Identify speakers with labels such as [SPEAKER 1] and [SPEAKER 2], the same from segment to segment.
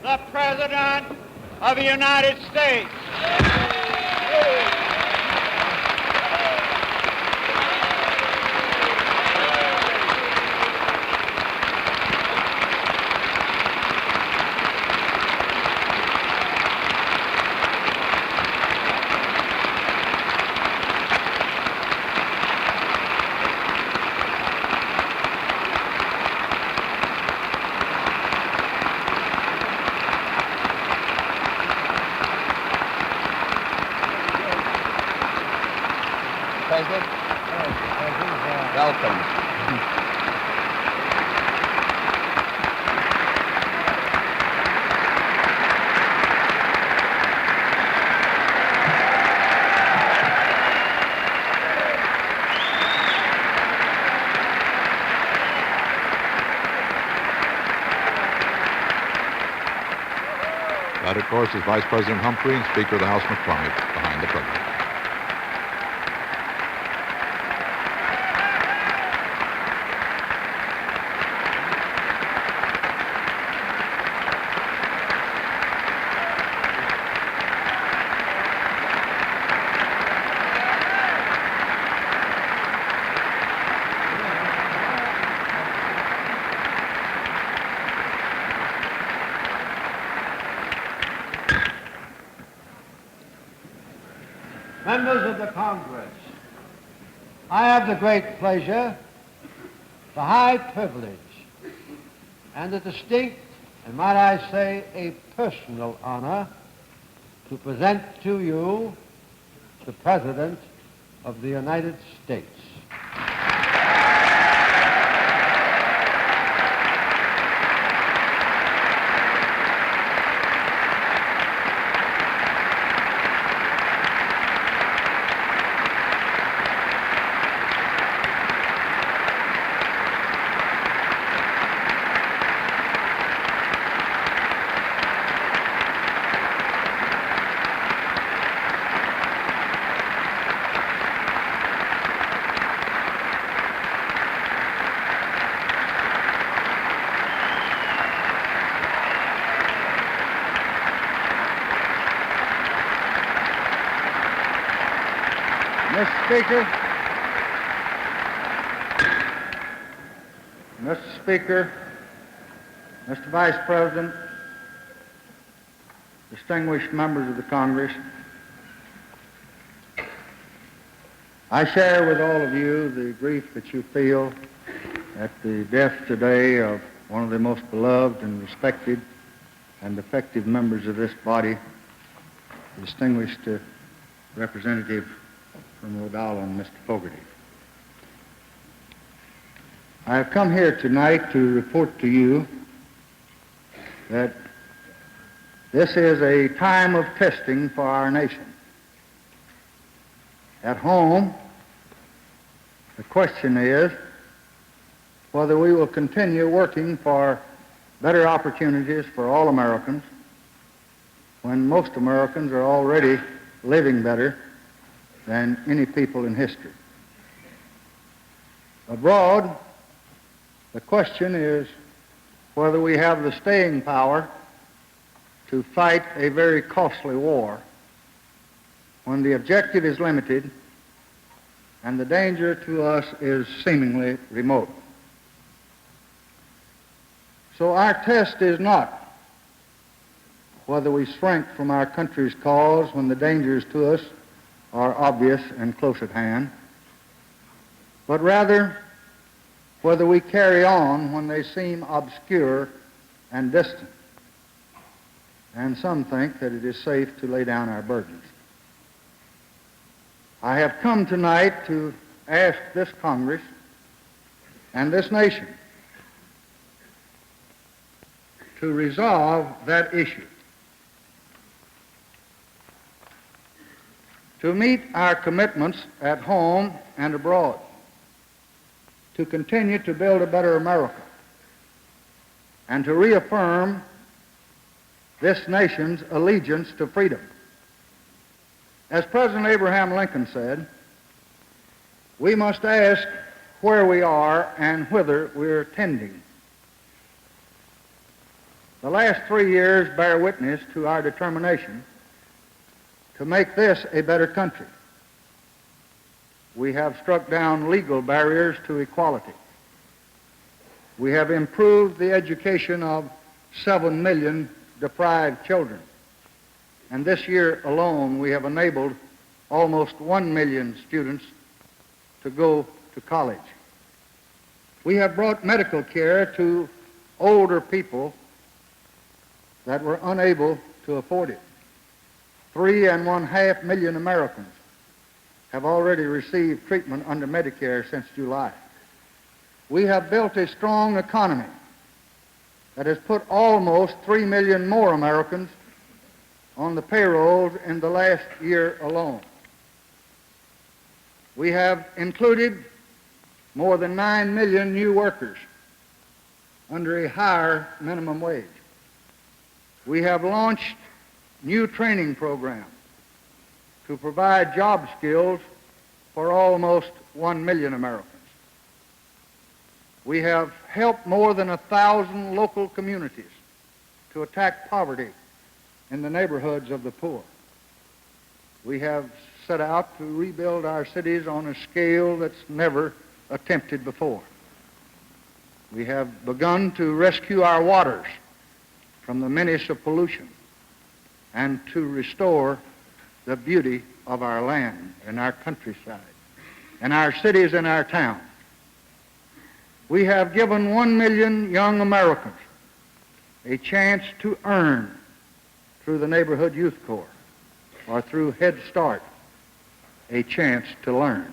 [SPEAKER 1] the President of the United States.
[SPEAKER 2] President. Welcome.
[SPEAKER 3] That, of course, is Vice President Humphrey and Speaker of the House McCormick behind the President.
[SPEAKER 4] Members of the Congress, I have the great pleasure, the high privilege, and the distinct, and might I say, a personal honor to present to you the President of the United States.
[SPEAKER 5] Mr. Speaker, Mr. Vice President, distinguished members of the Congress, I share with all of you the grief that you feel at the death today of one of the most beloved and respected and effective members of this body, the distinguished representative from Rhode Island, Mr. Fogarty. I have come here tonight to report to you that this is a time of testing for our nation. At home, the question is whether we will continue working for better opportunities for all Americans when most Americans are already living better than any people in history. Abroad, the question is whether we have the staying power to fight a very costly war when the objective is limited and the danger to us is seemingly remote. So our test is not whether we shrink from our country's cause when the dangers to us are obvious and close at hand, but rather whether we carry on when they seem obscure and distant. And some think that it is safe to lay down our burdens. I have come tonight to ask this Congress and this nation to resolve that issue, to meet our commitments at home and abroad, to continue to build a better America, and to reaffirm this nation's allegiance to freedom. As President Abraham Lincoln said, we must ask where we are and whither we're tending. The last 3 years bear witness to our determination to make this a better country. We have struck down legal barriers to equality. We have improved the education of 7 million deprived children. And this year alone, we have enabled almost 1 million students to go to college. We have brought medical care to older people that were unable to afford it. 3.5 million Americans have already received treatment under Medicare since July. We have built a strong economy that has put almost 3 million more Americans on the payrolls in the last year alone. We have included more than 9 million new workers under a higher minimum wage. We have launched new training programs to provide job skills for almost 1 million Americans. We have helped more than 1,000 local communities to attack poverty in the neighborhoods of the poor. We have set out to rebuild our cities on a scale that's never attempted before. We have begun to rescue our waters from the menace of pollution and to restore the beauty of our land and our countryside and our cities and our towns. We have given 1 million young Americans a chance to earn through the Neighborhood Youth Corps or through Head Start, a chance to learn.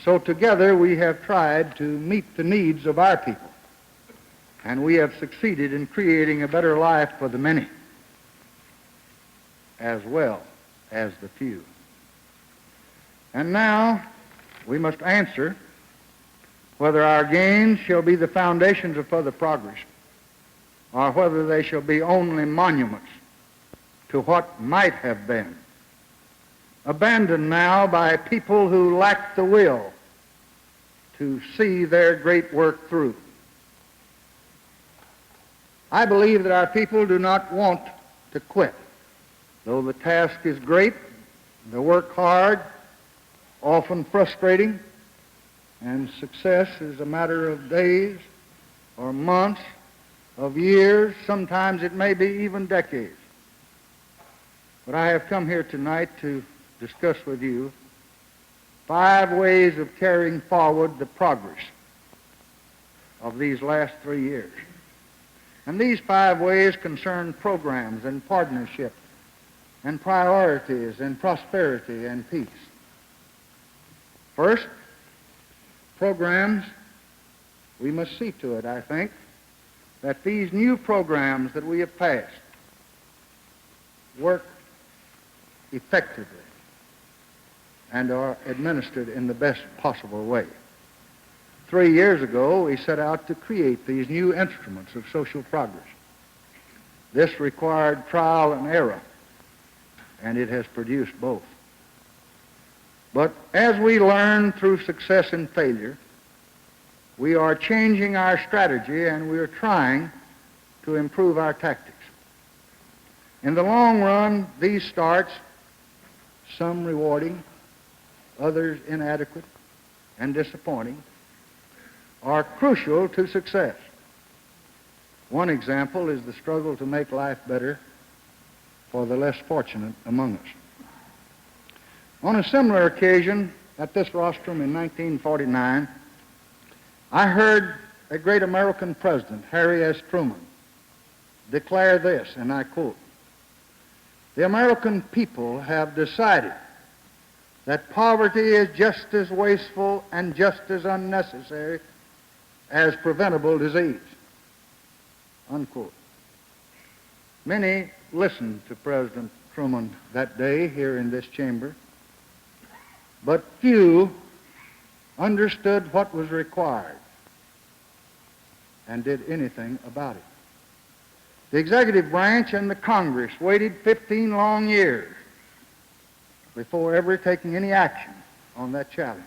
[SPEAKER 5] So together we have tried to meet the needs of our people, and we have succeeded in creating a better life for the many as well as the few. And now we must answer whether our gains shall be the foundations of further progress or whether they shall be only monuments to what might have been, abandoned now by people who lack the will to see their great work through. I believe that our people do not want to quit. Though the task is great, they work hard, often frustrating, and success is a matter of days or months, of years, sometimes it may be even decades. But I have come here tonight to discuss with you 5 ways of carrying forward the progress of these last 3 years. And these 5 ways concern programs and partnership and priorities and prosperity and peace. First, programs. We must see to it, I think, that these new programs that we have passed work effectively and are administered in the best possible way. 3 years ago, we set out to create these new instruments of social progress. This required trial and error, and it has produced both. But as we learn through success and failure, we are changing our strategy and we are trying to improve our tactics. In the long run, these starts, some rewarding, others inadequate and disappointing, are crucial to success. One example is the struggle to make life better for the less fortunate among us. On a similar occasion, at this rostrum in 1949, I heard a great American president, Harry S. Truman, declare this, and I quote, "The American people have decided that poverty is just as wasteful and just as unnecessary as preventable disease." Unquote. Many listened to President Truman that day here in this chamber, but few understood what was required and did anything about it. The executive branch and the Congress waited 15 long years before ever taking any action on that challenge,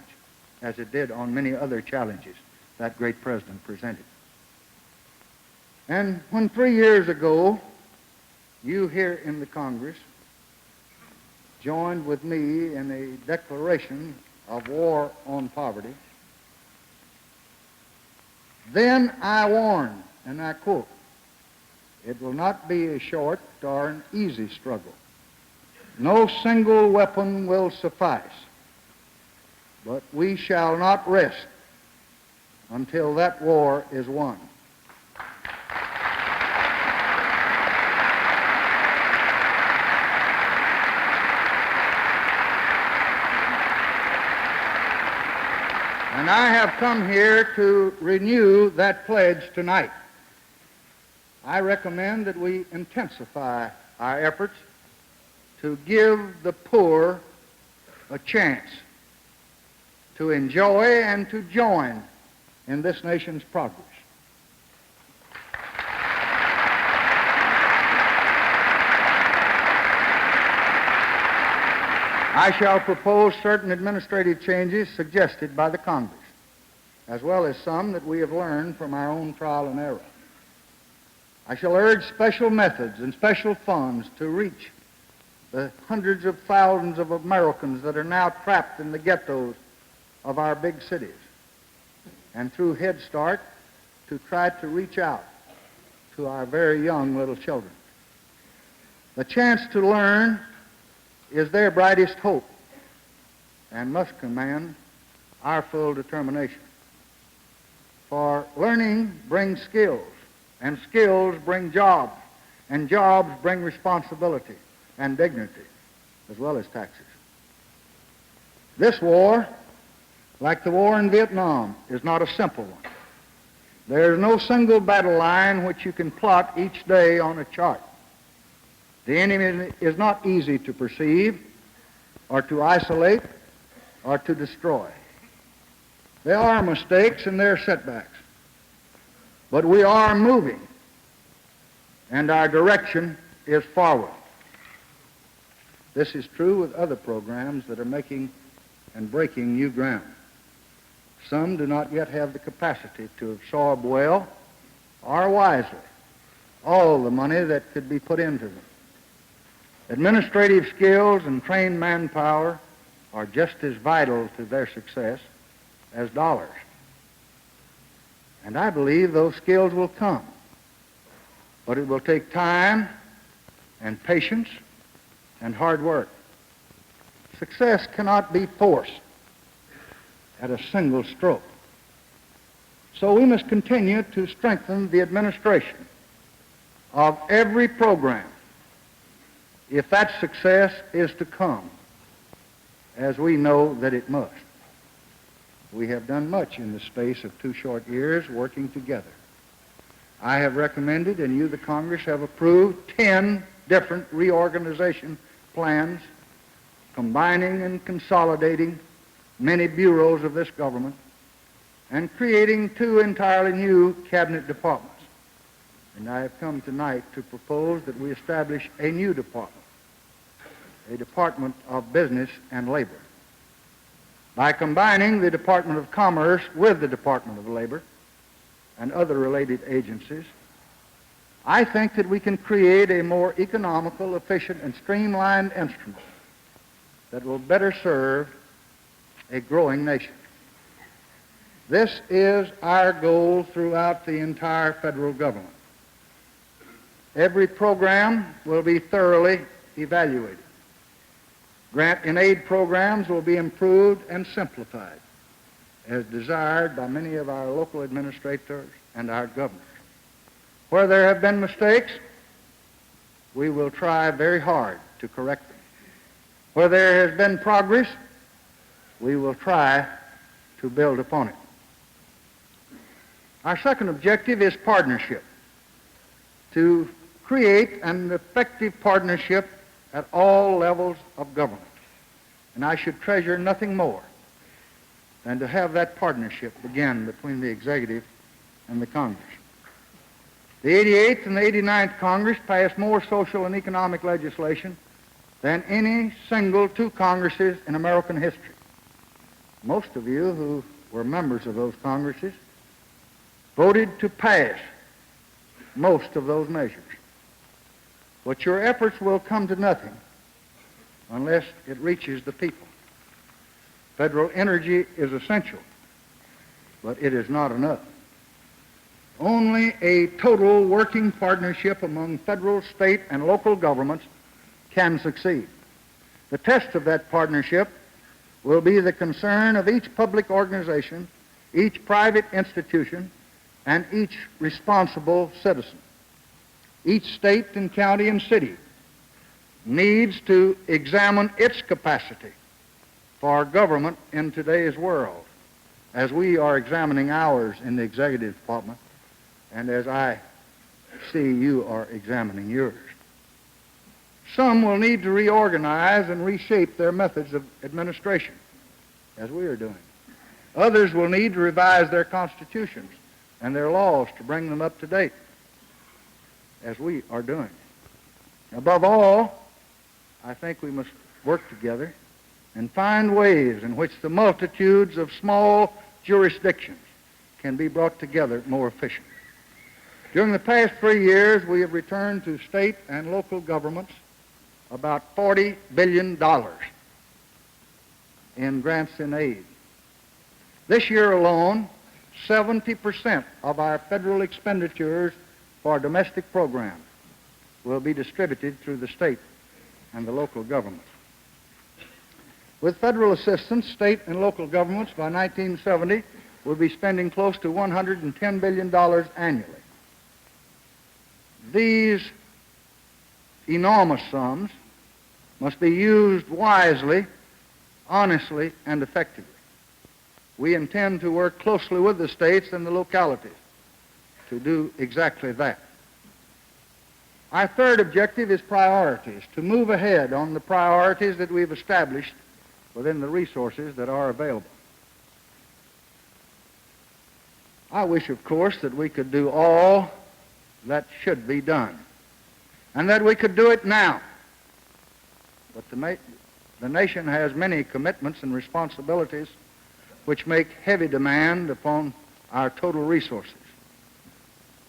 [SPEAKER 5] as it did on many other challenges that great president presented. And when 3 years ago you here in the Congress joined with me in a declaration of war on poverty, then I warned, and I quote, "It will not be a short or an easy struggle. No single weapon will suffice, but we shall not rest until that war is won." And I have come here to renew that pledge tonight. I recommend that we intensify our efforts to give the poor a chance to enjoy and to join in this nation's progress. I shall propose certain administrative changes suggested by the Congress, as well as some that we have learned from our own trial and error. I shall urge special methods and special funds to reach the hundreds of thousands of Americans that are now trapped in the ghettos of our big cities, and through Head Start to try to reach out to our very young little children. The chance to learn is their brightest hope and must command our full determination. For learning brings skills, and skills bring jobs, and jobs bring responsibility and dignity, as well as taxes. This war, like the war in Vietnam, is not a simple one. There is no single battle line which you can plot each day on a chart. The enemy is not easy to perceive, or to isolate, or to destroy. There are mistakes and there are setbacks, but we are moving, and our direction is forward. This is true with other programs that are making and breaking new ground. Some do not yet have the capacity to absorb well or wisely all the money that could be put into them. Administrative skills and trained manpower are just as vital to their success as dollars. And I believe those skills will come, but it will take time and patience and hard work. Success cannot be forced at a single stroke. So we must continue to strengthen the administration of every program if that success is to come, as we know that it must. We have done much in the space of 2 short years working together. I have recommended, and you, the Congress, have approved 10 different reorganization plans, combining and consolidating many bureaus of this government, and creating 2 entirely new cabinet departments. And I have come tonight to propose that we establish a new department, a Department of Business and Labor. By combining the Department of Commerce with the Department of Labor and other related agencies, I think that we can create a more economical, efficient, and streamlined instrument that will better serve a growing nation. This is our goal throughout the entire federal government. Every program will be thoroughly evaluated. Grant and aid programs will be improved and simplified, as desired by many of our local administrators and our governors. Where there have been mistakes, we will try very hard to correct them. Where there has been progress, we will try to build upon it. Our second objective is partnership, to create an effective partnership at all levels of government. And I should treasure nothing more than to have that partnership begin between the executive and the Congress. The 88th and the 89th Congress passed more social and economic legislation than any single 2 Congresses in American history. Most of you who were members of those Congresses voted to pass most of those measures. But your efforts will come to nothing unless it reaches the people. Federal energy is essential, but it is not enough. Only a total working partnership among federal, state, and local governments can succeed. The test of that partnership will be the concern of each public organization, each private institution, and each responsible citizen. Each state and county and city needs to examine its capacity for government in today's world, as we are examining ours in the Executive Department, and as I see you are examining yours. Some will need to reorganize and reshape their methods of administration, as we are doing. Others will need to revise their constitutions and their laws to bring them up to date, as we are doing. Above all, I think we must work together and find ways in which the multitudes of small jurisdictions can be brought together more efficiently. During the past 3 years, we have returned to state and local governments about $40 billion in grants and aid. This year alone, 70% of our federal expenditures for domestic programs will be distributed through the state and the local governments. With federal assistance, state and local governments by 1970 will be spending close to $110 billion annually. These enormous sums must be used wisely, honestly, and effectively. We intend to work closely with the states and the localities to do exactly that. Our third objective is priorities, to move ahead on the priorities that we've established within the resources that are available. I wish, of course, that we could do all that should be done, and that we could do it now. But the nation has many commitments and responsibilities which make heavy demand upon our total resources.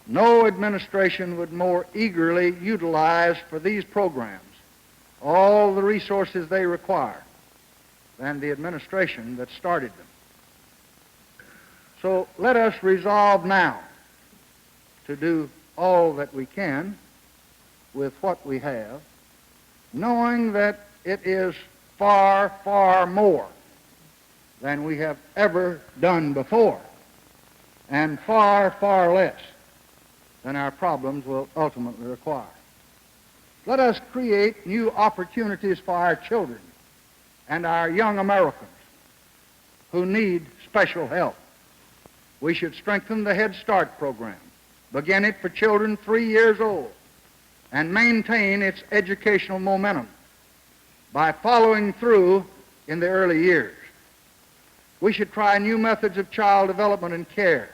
[SPEAKER 5] No administration would more eagerly utilize for these programs all the resources they require than the administration that started them. So let us resolve now to do all that we can with what we have, knowing that it is far, far more than we have ever done before, and far, far less than our problems will ultimately require. Let us create new opportunities for our children and our young Americans who need special help. We should strengthen the Head Start program, begin it for children 3 years old, and maintain its educational momentum by following through in the early years. We should try new methods of child development and care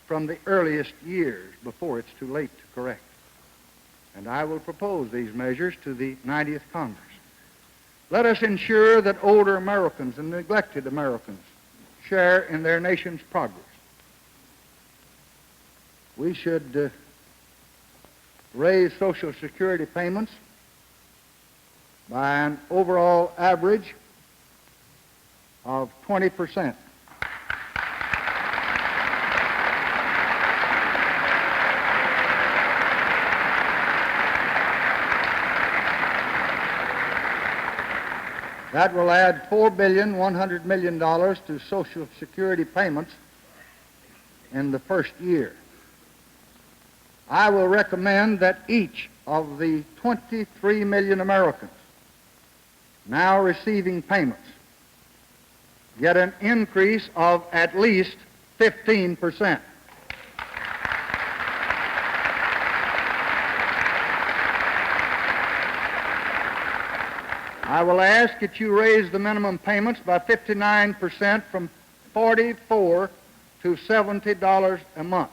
[SPEAKER 5] from the earliest years before it's too late to correct. And I will propose these measures to the 90th Congress. Let us ensure that older Americans and neglected Americans share in their nation's progress. We should raise Social Security payments by an overall average of 20%. That will add $4.1 billion to Social Security payments in the first year. I will recommend that each of the 23 million Americans now receiving payments get an increase of at least 15%. I will ask that you raise the minimum payments by 59% from $44 to $70 a month,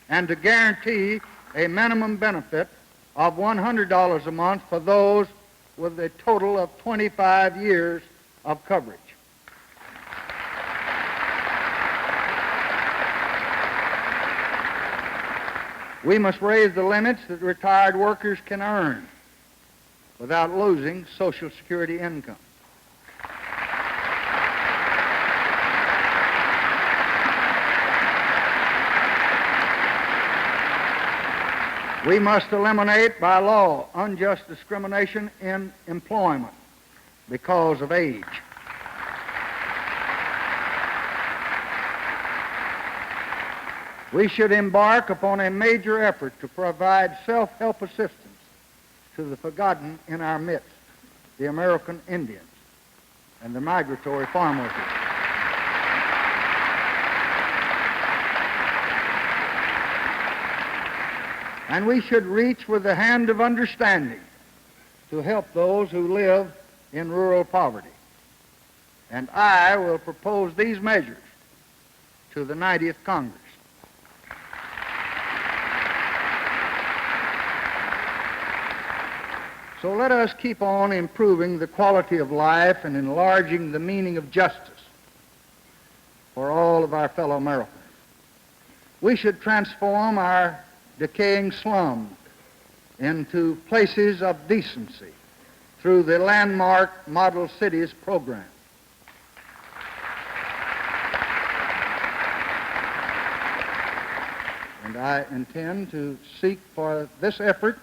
[SPEAKER 5] and to guarantee a minimum benefit of $100 a month for those with a total of 25 years of coverage. We must raise the limits that retired workers can earn without losing Social Security income. We must eliminate by law unjust discrimination in employment because of age. We should embark upon a major effort to provide self-help assistance to the forgotten in our midst, the American Indians and the migratory farm workers. And we should reach with the hand of understanding to help those who live in rural poverty. And I will propose these measures to the 90th Congress. So let us keep on improving the quality of life and enlarging the meaning of justice for all of our fellow Americans. We should transform our decaying slums into places of decency through the landmark Model Cities program. And I intend to seek for this effort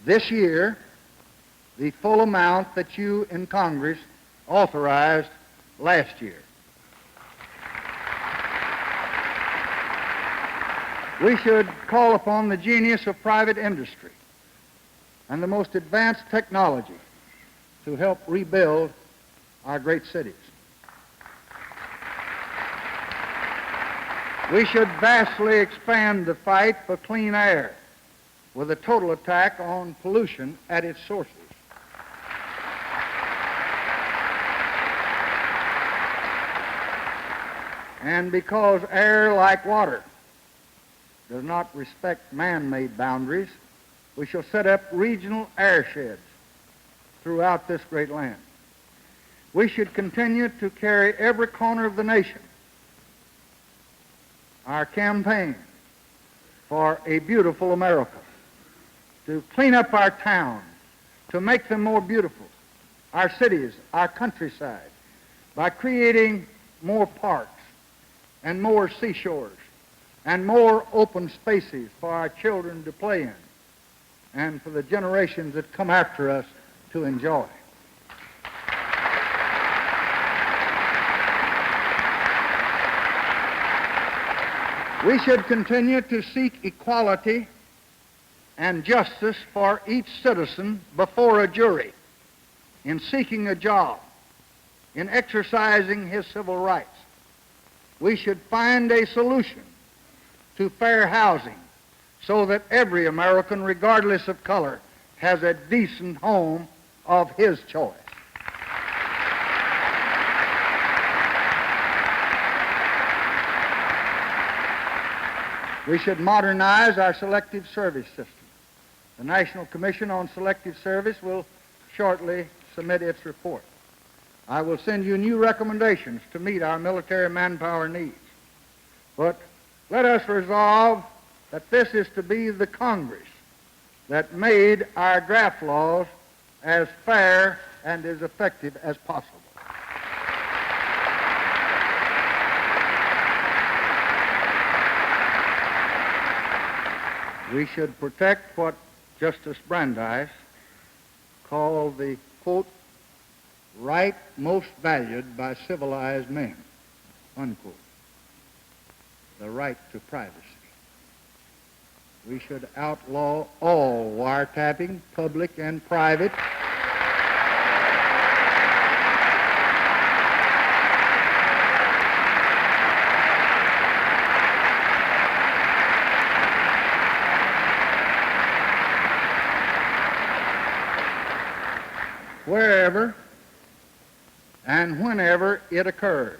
[SPEAKER 5] this year the full amount that you in Congress authorized last year. We should call upon the genius of private industry and the most advanced technology to help rebuild our great cities. We should vastly expand the fight for clean air with a total attack on pollution at its sources. And because air, like water, does not respect man-made boundaries, we shall set up regional airsheds throughout this great land. We should continue to carry every corner of the nation our campaign for a beautiful America, to clean up our towns, to make them more beautiful, our cities, our countryside, by creating more parks and more seashores and more open spaces for our children to play in and for the generations that come after us to enjoy. We should continue to seek equality and justice for each citizen before a jury, in seeking a job, in exercising his civil rights. We should find a solution to fair housing so that every American, regardless of color, has a decent home of his choice. We should modernize our selective service system. The National Commission on Selective Service will shortly submit its report. I will send you new recommendations to meet our military manpower needs. But let us resolve that this is to be the Congress that made our draft laws as fair and as effective as possible. We should protect what Justice Brandeis called the, quote, right most valued by civilized men, unquote, the right to privacy. We should outlaw all wiretapping, public and private, wherever and whenever it occurs,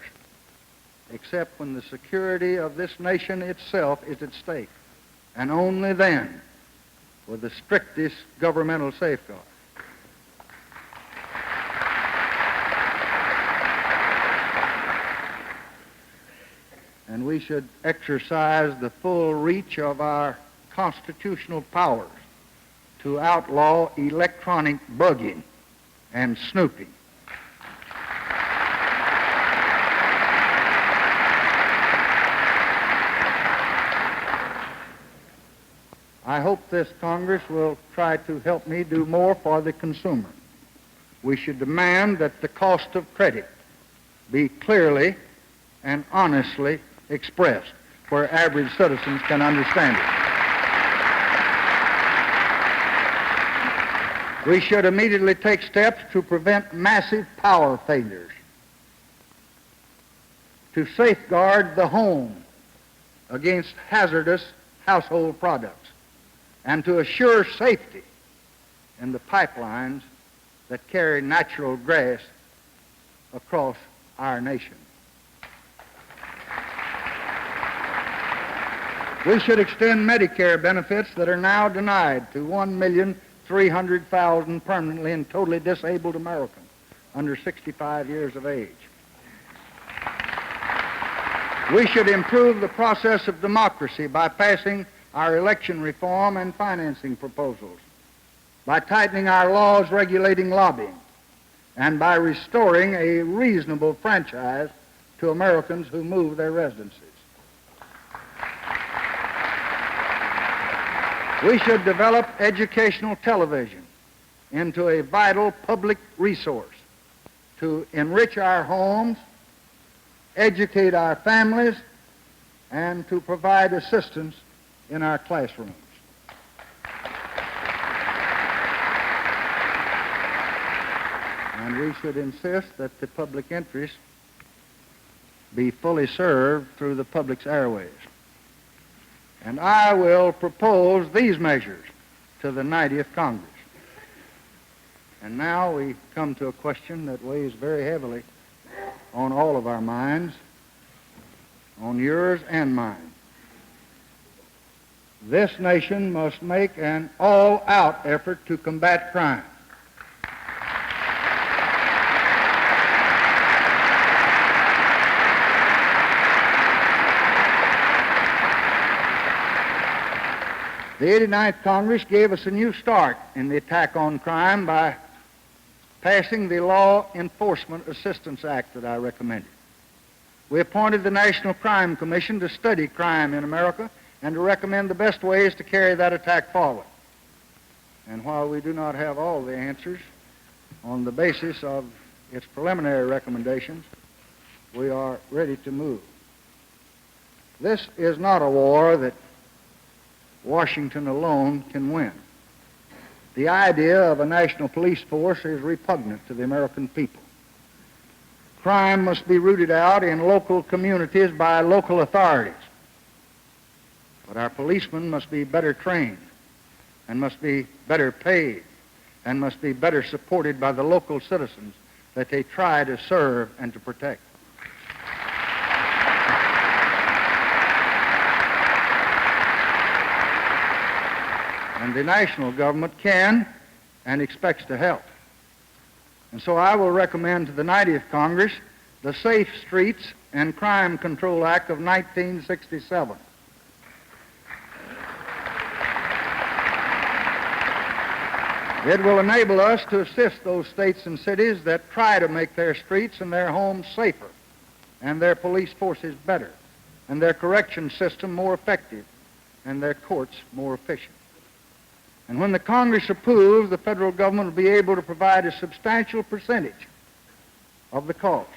[SPEAKER 5] except when the security of this nation itself is at stake, and only then with the strictest governmental safeguards. And we should exercise the full reach of our constitutional powers to outlaw electronic bugging and snooping. I hope this Congress will try to help me do more for the consumer. We should demand that the cost of credit be clearly and honestly expressed where average citizens can understand it. We should immediately take steps to prevent massive power failures, to safeguard the home against hazardous household products, and to assure safety in the pipelines that carry natural gas across our nation. We should extend Medicare benefits that are now denied to 1,300,000 permanently and totally disabled Americans under 65 years of age. We should improve the process of democracy by passing our election reform and financing proposals, by tightening our laws regulating lobbying, and by restoring a reasonable franchise to Americans who move their residencies. We should develop educational television into a vital public resource to enrich our homes, educate our families, and to provide assistance in our classrooms. And we should insist that the public interest be fully served through the public's airways. And I will propose these measures to the 90th Congress. And now we come to a question that weighs very heavily on all of our minds, on yours and mine. This nation must make an all-out effort to combat crime. The 89th Congress gave us a new start in the attack on crime by passing the Law Enforcement Assistance Act that I recommended. We appointed the National Crime Commission to study crime in America and to recommend the best ways to carry that attack forward. And while we do not have all the answers, on the basis of its preliminary recommendations, we are ready to move. This is not a war that Washington alone can win. The idea of a national police force is repugnant to the American people. Crime must be rooted out in local communities by local authorities. But our policemen must be better trained and must be better paid and must be better supported by the local citizens that they try to serve and to protect. And the national government can and expects to help. And so I will recommend to the 90th Congress the Safe Streets and Crime Control Act of 1967. It will enable us to assist those states and cities that try to make their streets and their homes safer, and their police forces better, and their correction system more effective, and their courts more efficient. And when the Congress approves, the federal government will be able to provide a substantial percentage of the cost,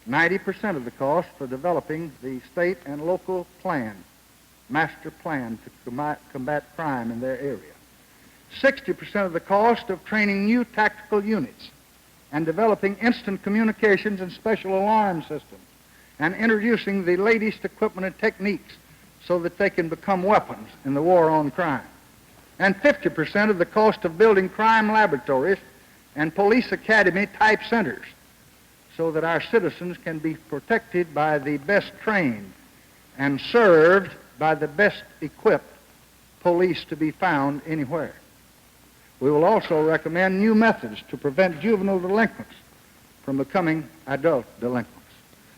[SPEAKER 5] 90% of the cost for developing the state and local plan, master plan to combat crime in their area. 60% of the cost of training new tactical units and developing instant communications and special alarm systems and introducing the latest equipment and techniques so that they can become weapons in the war on crime. And 50% of the cost of building crime laboratories and police academy type centers so that our citizens can be protected by the best trained and served by the best equipped police to be found anywhere. We will also recommend new methods to prevent juvenile delinquents from becoming adult delinquents.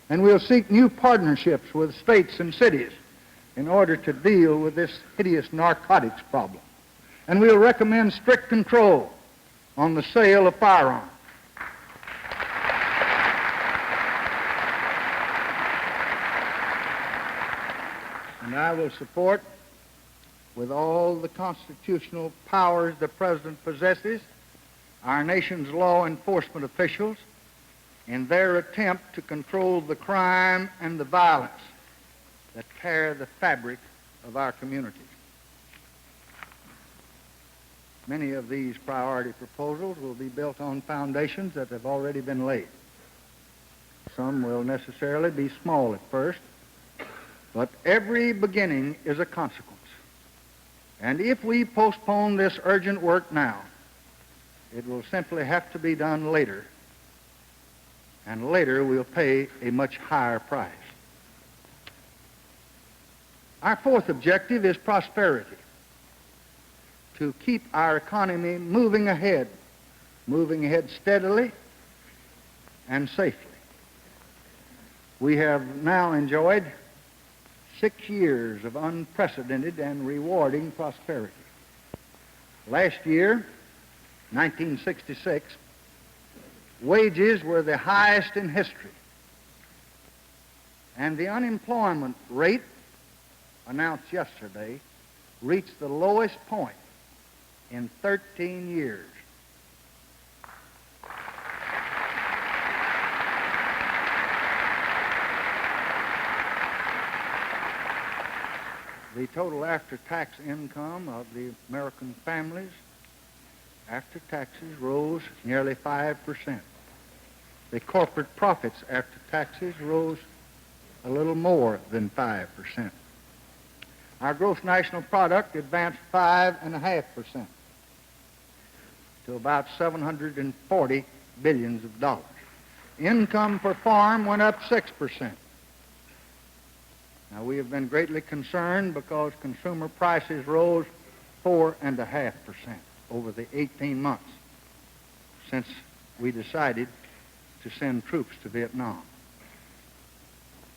[SPEAKER 5] And we'll seek new partnerships with states and cities in order to deal with this hideous narcotics problem. And we'll recommend strict control on the sale of firearms. And I will support, with all the constitutional powers the President possesses, our nation's law enforcement officials in their attempt to control the crime and the violence that tear the fabric of our communities. Many of these priority proposals will be built on foundations that have already been laid. Some will necessarily be small at first, but every beginning is a consequence. And if we postpone this urgent work now, it will simply have to be done later, and later we'll pay a much higher price. Our fourth objective is prosperity, to keep our economy moving ahead steadily and safely. We have now enjoyed 6 years of unprecedented and rewarding prosperity. Last year, 1966, wages were the highest in history, and the unemployment rate, announced yesterday, reached the lowest point in 13 years. The total after-tax income of the American families after taxes rose nearly 5%. The corporate profits after taxes rose a little more than 5%. Our gross national product advanced 5.5% to about $740 billion. Income per farm went up 6%. Now, we have been greatly concerned because consumer prices rose 4.5% over the 18 months since we decided to send troops to Vietnam.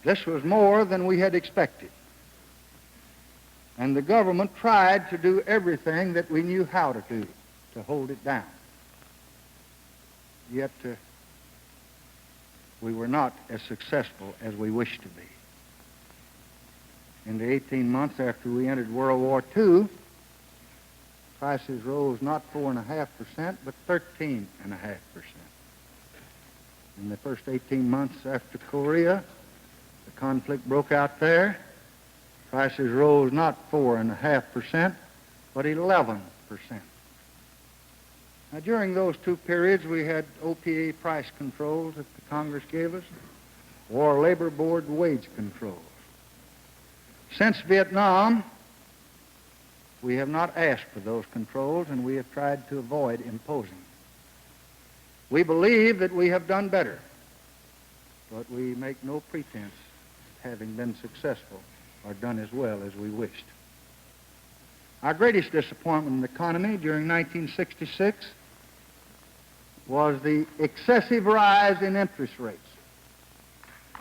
[SPEAKER 5] This was more than we had expected, and the government tried to do everything that we knew how to do to hold it down. Yet we were not as successful as we wished to be. In the 18 months after we entered World War II, prices rose not 4.5%, but 13.5%. In the first 18 months after Korea, the conflict broke out there, prices rose not 4.5%, but 11%. Now, during those two periods, we had OPA price controls that the Congress gave us, or Labor Board wage controls. Since Vietnam, we have not asked for those controls, and we have tried to avoid imposing them. We believe that we have done better, but we make no pretense of having been successful or done as well as we wished. Our greatest disappointment in the economy during 1966 was the excessive rise in interest rates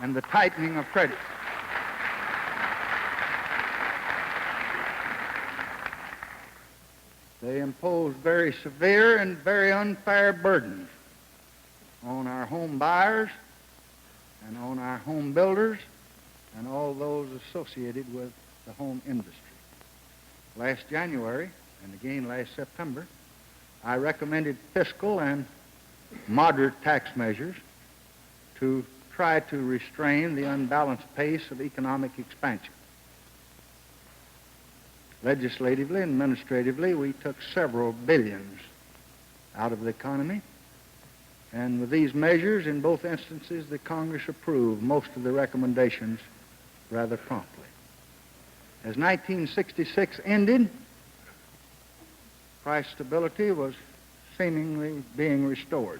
[SPEAKER 5] and the tightening of credit. They imposed very severe and very unfair burdens on our home buyers and on our home builders and all those associated with the home industry. Last January, and again last September, I recommended fiscal and moderate tax measures to try to restrain the unbalanced pace of economic expansion. Legislatively and administratively, we took several billions out of the economy, and with these measures, in both instances, the Congress approved most of the recommendations rather promptly. As 1966 ended, price stability was seemingly being restored.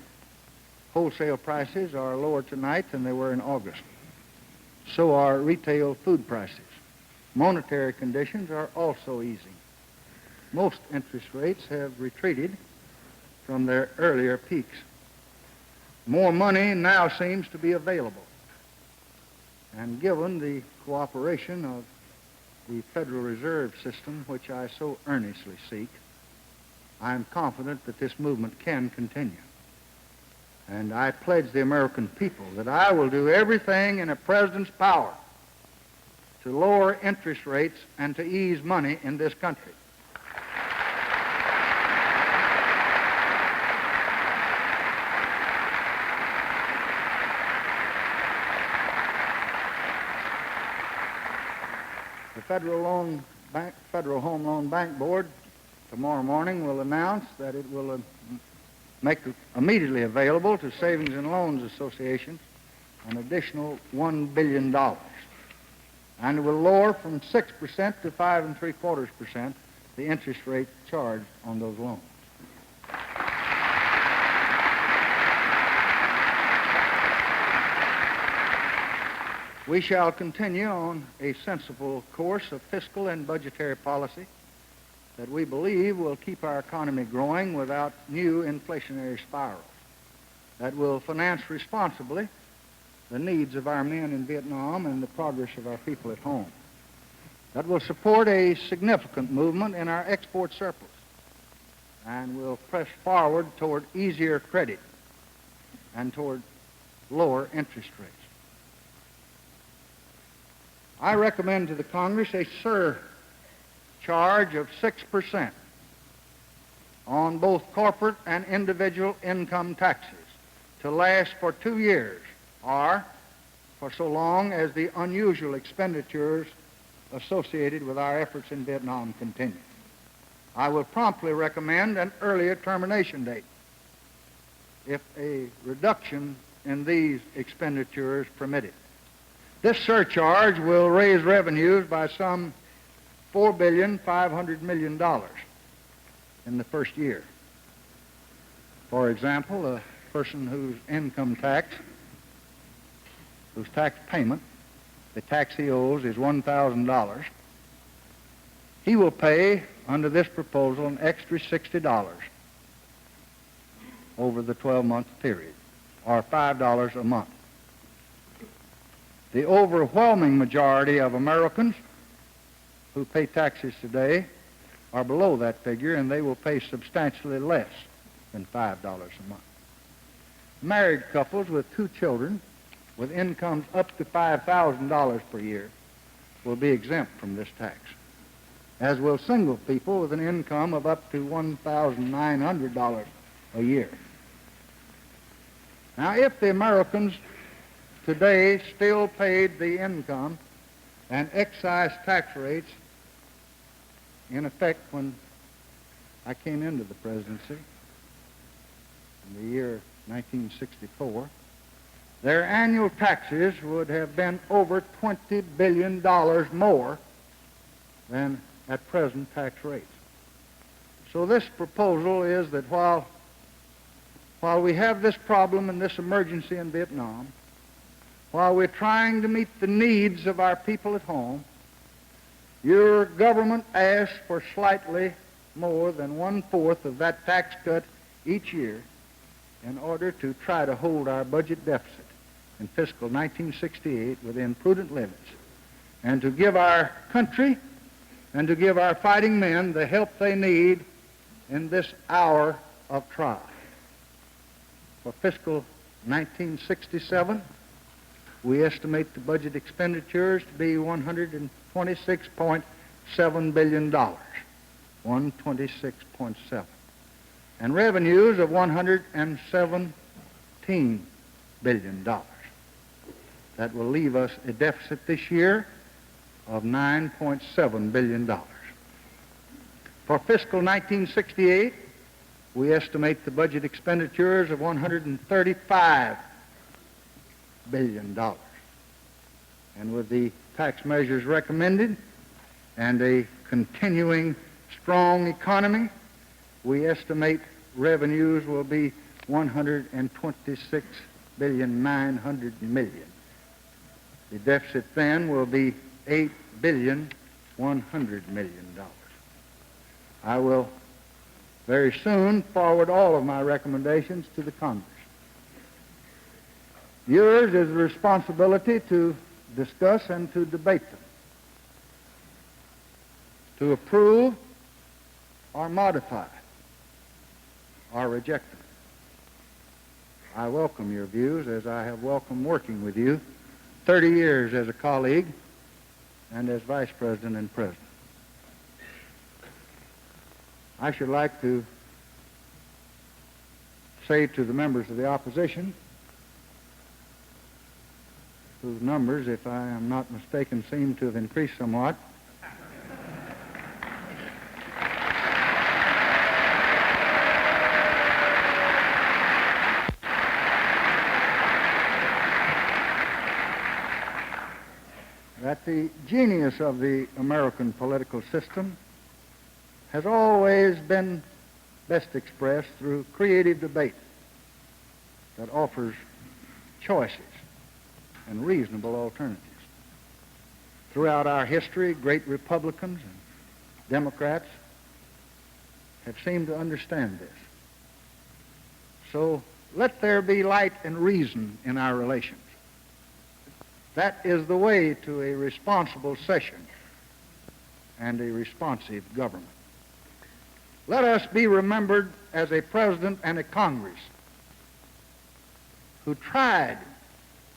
[SPEAKER 5] Wholesale prices are lower tonight than they were in August. So are retail food prices. Monetary conditions are also easing. Most interest rates have retreated from their earlier peaks. More money now seems to be available. And given the cooperation of the Federal Reserve System, which I so earnestly seek, I am confident that this movement can continue. And I pledge the American people that I will do everything in a president's power to lower interest rates and to ease money in this country. The Federal Home Loan Bank Board tomorrow morning will announce that it will make immediately available to Savings and Loans Associations an additional $1 billion. And it will lower from 6% to 5 3/4% the interest rate charged on those loans. We shall continue on a sensible course of fiscal and budgetary policy that we believe will keep our economy growing without new inflationary spirals, that will finance responsibly the needs of our men in Vietnam and the progress of our people at home, that will support a significant movement in our export surplus, and will press forward toward easier credit and toward lower interest rates. I recommend to the Congress a surcharge of 6% on both corporate and individual income taxes to last for 2 years, or for so long as the unusual expenditures associated with our efforts in Vietnam continue. I will promptly recommend an earlier termination date if a reduction in these expenditures permitted. This surcharge will raise revenues by some $4.5 billion in the first year. For example, a person whose income tax, whose tax payment, the tax he owes is $1,000, he will pay, under this proposal, an extra $60 over the 12-month period, or $5 a month. The overwhelming majority of Americans who pay taxes today are below that figure, and they will pay substantially less than $5 a month. Married couples with 2 children with incomes up to $5,000 per year will be exempt from this tax, as will single people with an income of up to $1,900 a year. Now, if the Americans today still paid the income and excise tax rates in effect when I came into the presidency in the year 1964, their annual taxes would have been over $20 billion more than at present tax rates. So this proposal is that while we have this problem and this emergency in Vietnam, while we're trying to meet the needs of our people at home, your government asks for slightly more than 1/4 of that tax cut each year in order to try to hold our budget deficit in fiscal 1968 within prudent limits, and to give our country and to give our fighting men the help they need in this hour of trial. For fiscal 1967, we estimate the budget expenditures to be $126.7 billion, 126.7, and revenues of $117 billion. That will leave us a deficit this year of $9.7 billion. For fiscal 1968, we estimate the budget expenditures of $135 billion. And with the tax measures recommended and a continuing strong economy, we estimate revenues will be $126.9 billion. The deficit then will be $8.1 billion. I will very soon forward all of my recommendations to the Congress. Yours is the responsibility to discuss and to debate them. to approve or modify or reject them. I welcome your views as I have welcomed working with you 30 years as a colleague and as Vice President and President. I should like to say to the members of the opposition, whose numbers, if I am not mistaken, seem to have increased somewhat, that the genius of the American political system has always been best expressed through creative debate that offers choices and reasonable alternatives. Throughout our history, great Republicans and Democrats have seemed to understand this. So let there be light and reason in our relations. That is the way to a responsible session and a responsive government. Let us be remembered as a president and a Congress who tried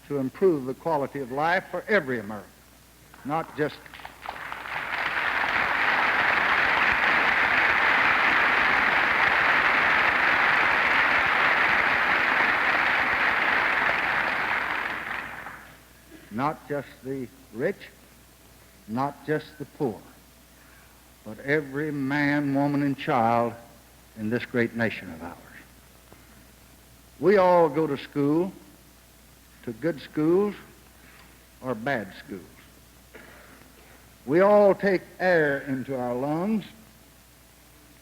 [SPEAKER 5] to improve the quality of life for every American, not just the rich, not just the poor, but every man, woman, and child in this great nation of ours. We all go to school, to good schools or bad schools. We all take air into our lungs,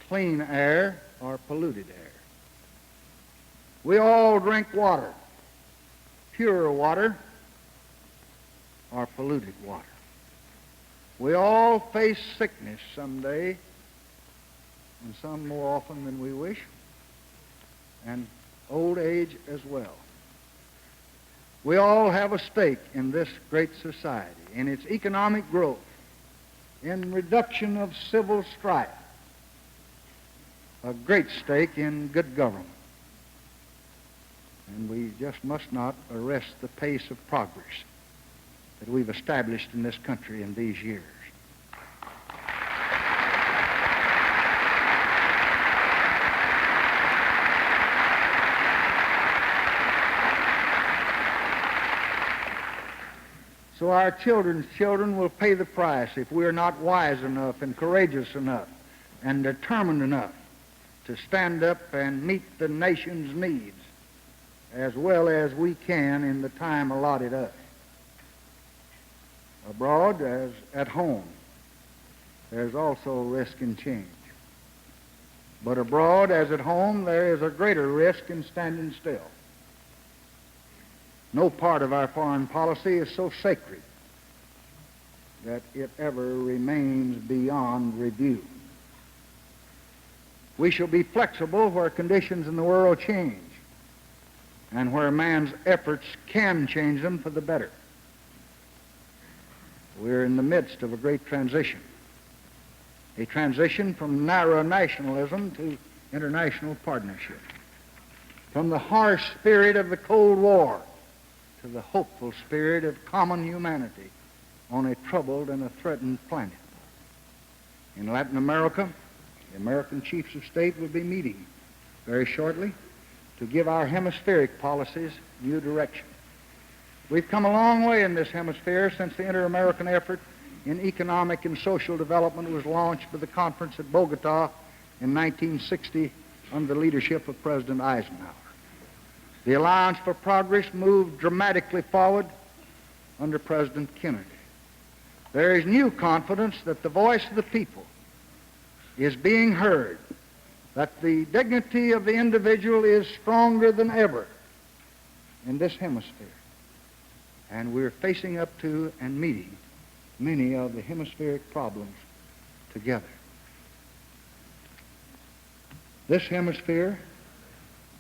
[SPEAKER 5] clean air or polluted air. We all drink water, pure water or polluted water. We all face sickness someday, and some more often than we wish, and old age as well. We all have a stake in this great society, in its economic growth, in reduction of civil strife, a great stake in good government. And we just must not arrest the pace of progress that we've established in this country in these years. So our children's children will pay the price if we're not wise enough and courageous enough and determined enough to stand up and meet the nation's needs as well as we can in the time allotted us. Abroad as at home, there's also risk and change. But abroad as at home, there is a greater risk in standing still. No part of our foreign policy is so sacred that it ever remains beyond review. We shall be flexible where conditions in the world change and where man's efforts can change them for the better. We're in the midst of a great transition, a transition from narrow nationalism to international partnership, from the harsh spirit of the Cold War to the hopeful spirit of common humanity on a troubled and a threatened planet. In Latin America, the American chiefs of state will be meeting very shortly to give our hemispheric policies new direction. We've come a long way in this hemisphere since the inter-American effort in economic and social development was launched by the conference at Bogota in 1960 under the leadership of President Eisenhower. The Alliance for Progress moved dramatically forward under President Kennedy. There is new confidence that the voice of the people is being heard, that the dignity of the individual is stronger than ever in this hemisphere. And we're facing up to and meeting many of the hemispheric problems together. This hemisphere,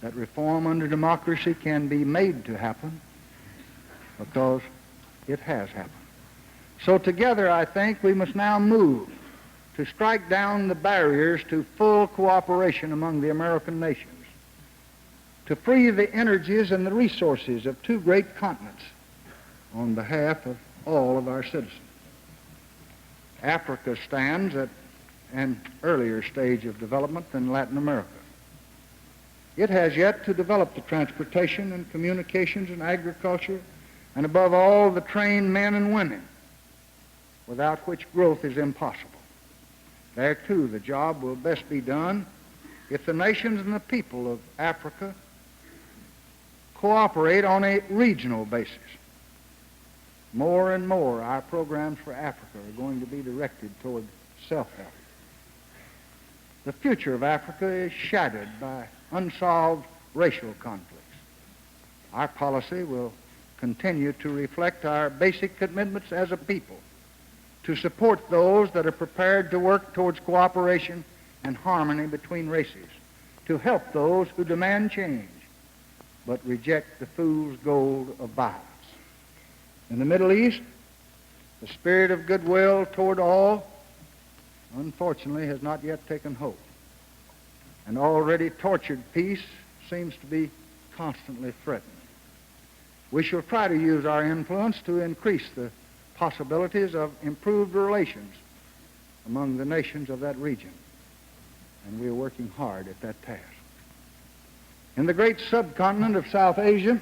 [SPEAKER 5] that reform under democracy can be made to happen because it has happened. So together, I think, we must now move to strike down the barriers to full cooperation among the American nations, to free the energies and the resources of two great continents on behalf of all of our citizens. Africa stands at an earlier stage of development than Latin America. It has yet to develop the transportation and communications and agriculture, and above all, the trained men and women, without which growth is impossible. There, too, the job will best be done if the nations and the people of Africa cooperate on a regional basis. More and more, our programs for Africa are going to be directed toward self-help. The future of Africa is shadowed by unsolved racial conflicts. Our policy will continue to reflect our basic commitments as a people to support those that are prepared to work towards cooperation and harmony between races, to help those who demand change but reject the fool's gold of violence. In the Middle East, the spirit of goodwill toward all, unfortunately, has not yet taken hold. An already tortured peace seems to be constantly threatened. We shall try to use our influence to increase the possibilities of improved relations among the nations of that region, and we are working hard at that task. In the great subcontinent of South Asia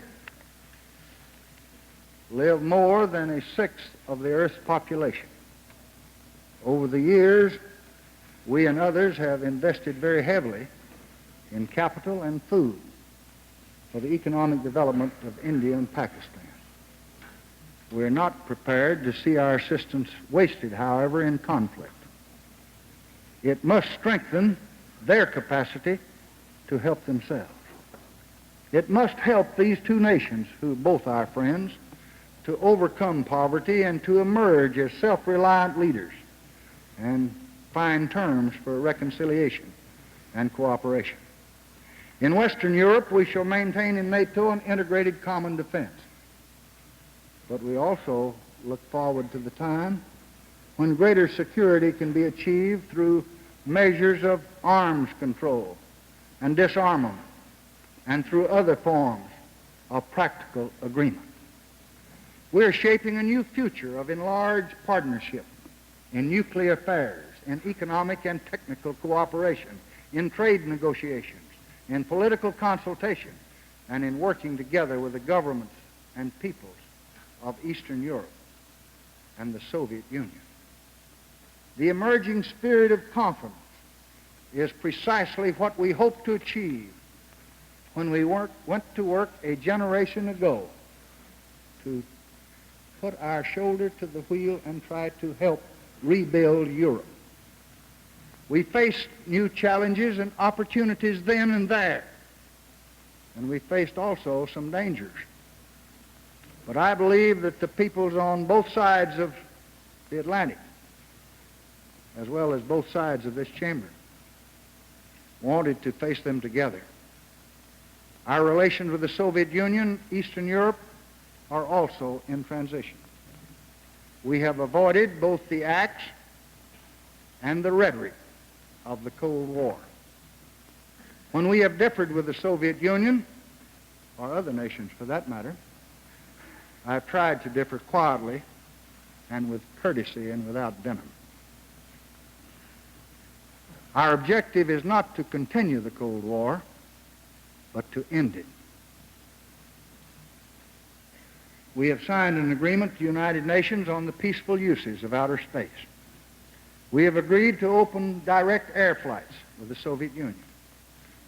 [SPEAKER 5] live more than a sixth of the Earth's population. Over the years, we and others have invested very heavily in capital and food for the economic development of India and Pakistan. We are not prepared to see our assistance wasted, however, in conflict. It must strengthen their capacity to help themselves. It must help these two nations, who both are friends, to overcome poverty and to emerge as self-reliant leaders and find terms for reconciliation and cooperation. In Western Europe, we shall maintain in NATO an integrated common defense. But we also look forward to the time when greater security can be achieved through measures of arms control and disarmament and through other forms of practical agreement. We are shaping a new future of enlarged partnership in nuclear affairs, in economic and technical cooperation, in trade negotiations, in political consultation, and in working together with the governments and peoples of Eastern Europe and the Soviet Union. The emerging spirit of confidence is precisely what we hope to achieve when we went to work a generation ago to put our shoulder to the wheel and try to help rebuild Europe. We faced new challenges and opportunities then and there, and we faced also some dangers. But I believe that the peoples on both sides of the Atlantic, as well as both sides of this chamber, wanted to face them together. Our relations with the Soviet Union, Eastern Europe, are also in transition. We have avoided both the acts and the rhetoric of the Cold War. When we have differed with the Soviet Union, or other nations for that matter, I've tried to differ quietly and with courtesy and without venom. Our objective is not to continue the Cold War, but to end it. We have signed an agreement with the United Nations on the peaceful uses of outer space. We have agreed to open direct air flights with the Soviet Union.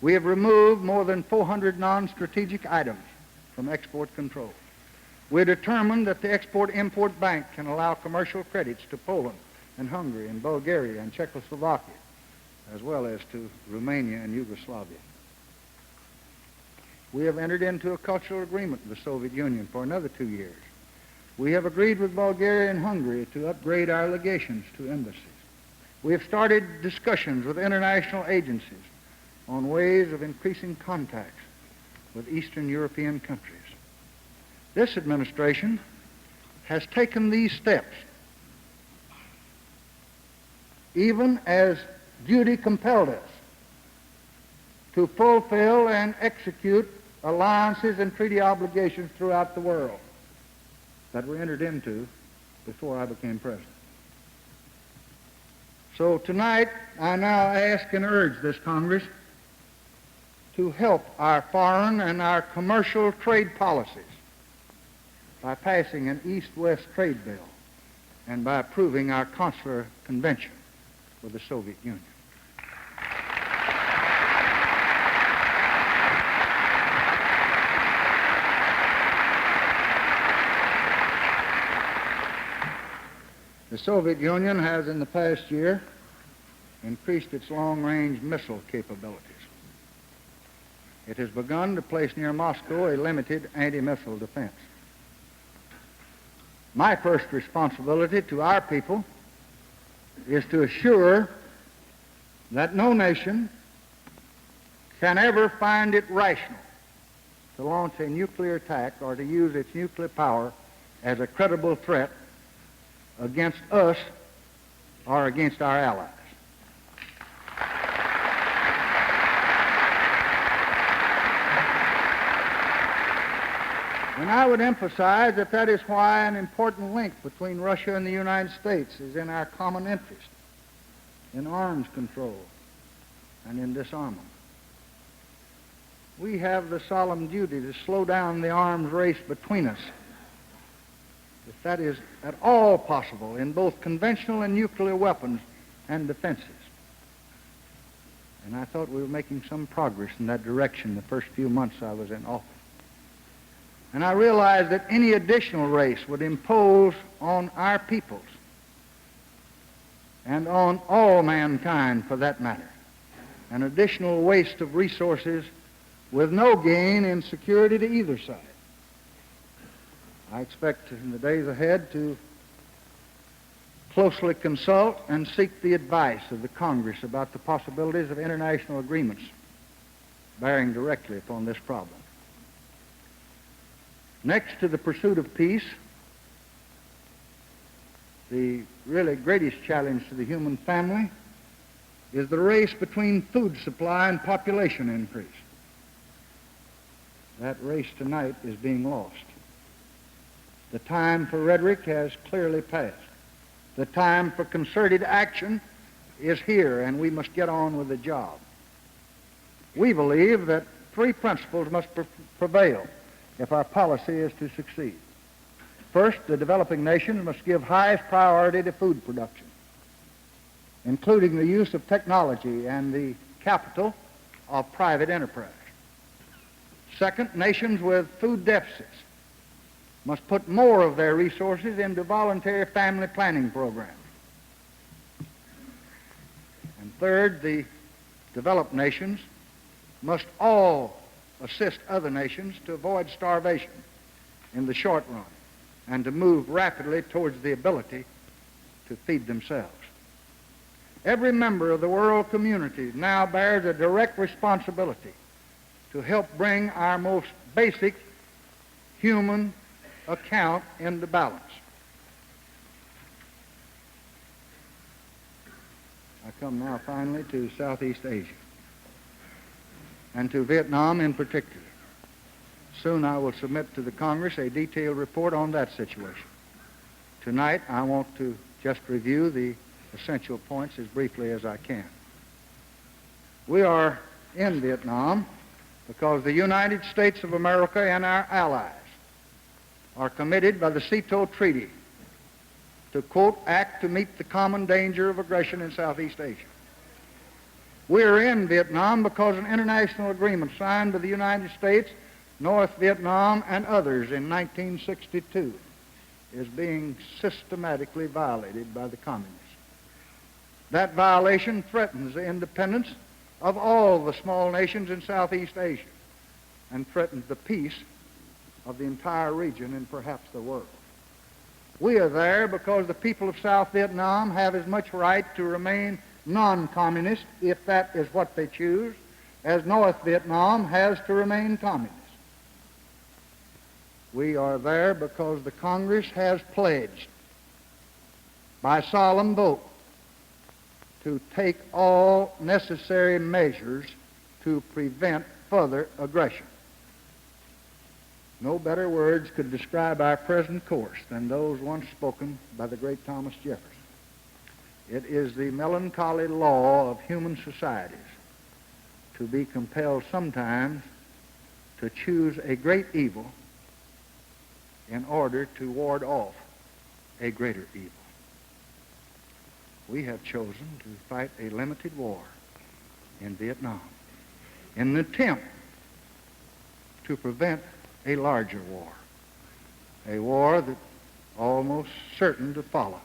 [SPEAKER 5] We have removed more than 400 non-strategic items from export control. We're determined that the Export-Import Bank can allow commercial credits to Poland and Hungary and Bulgaria and Czechoslovakia, as well as to Romania and Yugoslavia. We have entered into a cultural agreement with the Soviet Union for another 2 years. We have agreed with Bulgaria and Hungary to upgrade our legations to embassies. We have started discussions with international agencies on ways of increasing contacts with Eastern European countries. This administration has taken these steps even as duty compelled us to fulfill and execute alliances and treaty obligations throughout the world that were entered into before I became president. So tonight, I now ask and urge this Congress to help our foreign and our commercial trade policies by passing an East-West trade bill and by approving our consular convention with the Soviet Union. The Soviet Union has in the past year increased its long-range missile capabilities. It has begun to place near Moscow a limited anti-missile defense. My first responsibility to our people is to assure that no nation can ever find it rational to launch a nuclear attack or to use its nuclear power as a credible threat against us or against our allies. And I would emphasize that that is why an important link between Russia and the United States is in our common interest in arms control and in disarmament. We have the solemn duty to slow down the arms race between us, if that is at all possible, in both conventional and nuclear weapons and defenses. And I thought we were making some progress in that direction the first few months I was in office. And I realized that any additional race would impose on our peoples and on all mankind for that matter an additional waste of resources with no gain in security to either side. I expect in the days ahead to closely consult and seek the advice of the Congress about the possibilities of international agreements bearing directly upon this problem. Next to the pursuit of peace, the really greatest challenge to the human family is the race between food supply and population increase. That race tonight is being lost. The time for rhetoric has clearly passed. The time for concerted action is here, and we must get on with the job. We believe that three principles must prevail if our policy is to succeed. First, the developing nations must give highest priority to food production, including the use of technology and the capital of private enterprise. Second, nations with food deficits must put more of their resources into voluntary family planning programs. And third, the developed nations must all assist other nations to avoid starvation in the short run and to move rapidly towards the ability to feed themselves. Every member of the world community now bears a direct responsibility to help bring our most basic human account into balance. I come now finally to Southeast Asia, and to Vietnam in particular. Soon I will submit to the Congress a detailed report on that situation. Tonight I want to just review the essential points as briefly as I can. We are in Vietnam because the United States of America and our allies are committed by the SEATO Treaty to, quote, act to meet the common danger of aggression in Southeast Asia. We are in Vietnam because an international agreement signed by the United States, North Vietnam, and others in 1962 is being systematically violated by the communists. That violation threatens the independence of all the small nations in Southeast Asia and threatens the peace of the entire region and perhaps the world. We are there because the people of South Vietnam have as much right to remain non-communist, if that is what they choose, as North Vietnam has to remain communist. We are there because the Congress has pledged by solemn vote to take all necessary measures to prevent further aggression. No better words could describe our present course than those once spoken by the great Thomas Jefferson. It is the melancholy law of human societies to be compelled sometimes to choose a great evil in order to ward off a greater evil. We have chosen to fight a limited war in Vietnam in an attempt to prevent a larger war, a war that's almost certain to follow,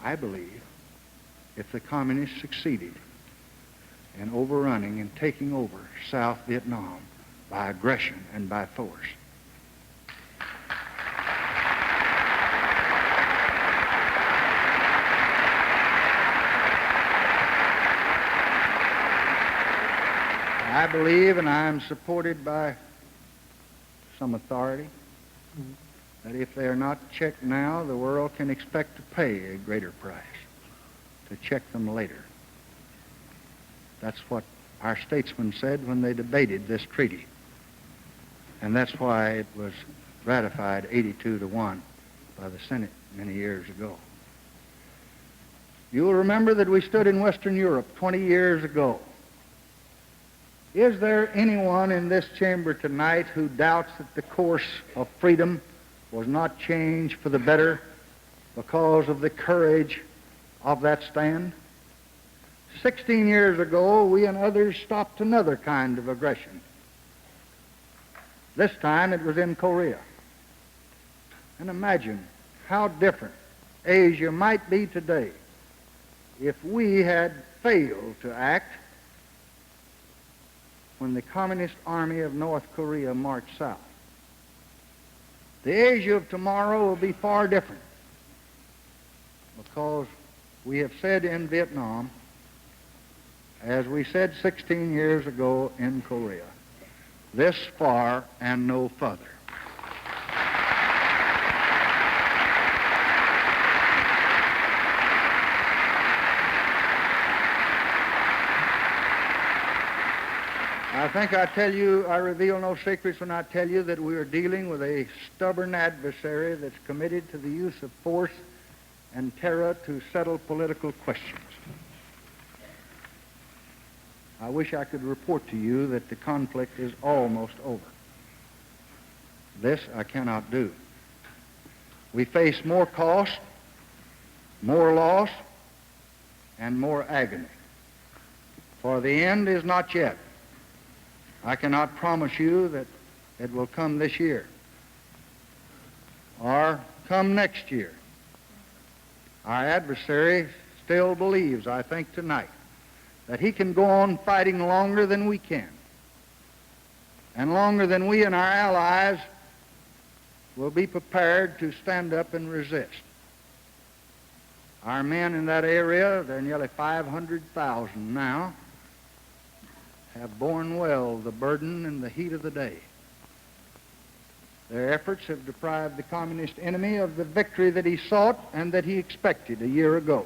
[SPEAKER 5] I believe, if the communists succeeded in overrunning and taking over South Vietnam by aggression and by force. I believe, and I am supported by some authority, that if they are not checked now, the world can expect to pay a greater price to check them later. That's what our statesmen said when they debated this treaty. And that's why it was ratified 82-1 by the Senate many years ago. You'll remember that we stood in Western Europe 20 years ago. Is there anyone in this chamber tonight who doubts that the course of freedom was not changed for the better because of the courage of that stand? 16 years ago, we and others stopped another kind of aggression. This time it was in Korea. And imagine how different Asia might be today if we had failed to act when the Communist Army of North Korea marched south. The Asia of tomorrow will be far different because we have said in Vietnam, as we said 16 years ago in Korea, this far and no further. I think I reveal no secrets when I tell you that we are dealing with a stubborn adversary that's committed to the use of force and terror to settle political questions. I wish I could report to you that the conflict is almost over. This I cannot do. We face more cost, more loss, and more agony. For the end is not yet. I cannot promise you that it will come this year or come next year. Our adversary still believes, I think tonight, that he can go on fighting longer than we can, and longer than we and our allies will be prepared to stand up and resist. Our men in that area, they're nearly 500,000 now, have borne well the burden and the heat of the day. Their efforts have deprived the communist enemy of the victory that he sought and that he expected a year ago.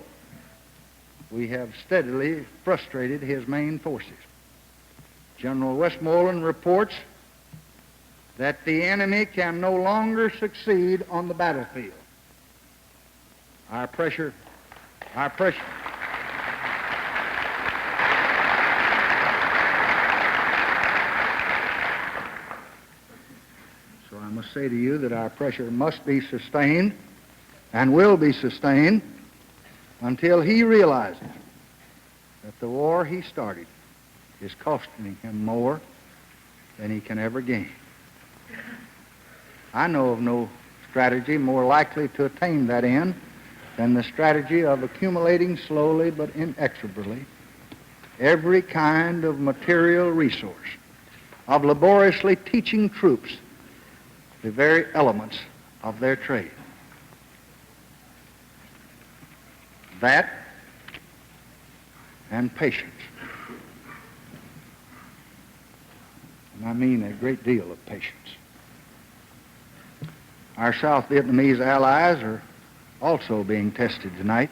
[SPEAKER 5] We have steadily frustrated his main forces. General Westmoreland reports that the enemy can no longer succeed on the battlefield. Our pressure. So I must say to you that our pressure must be sustained and will be sustained until he realizes that the war he started is costing him more than he can ever gain. I know of no strategy more likely to attain that end than the strategy of accumulating slowly but inexorably every kind of material resource, of laboriously teaching troops the very elements of their trade. That and patience. And I mean a great deal of patience. Our South Vietnamese allies are also being tested tonight.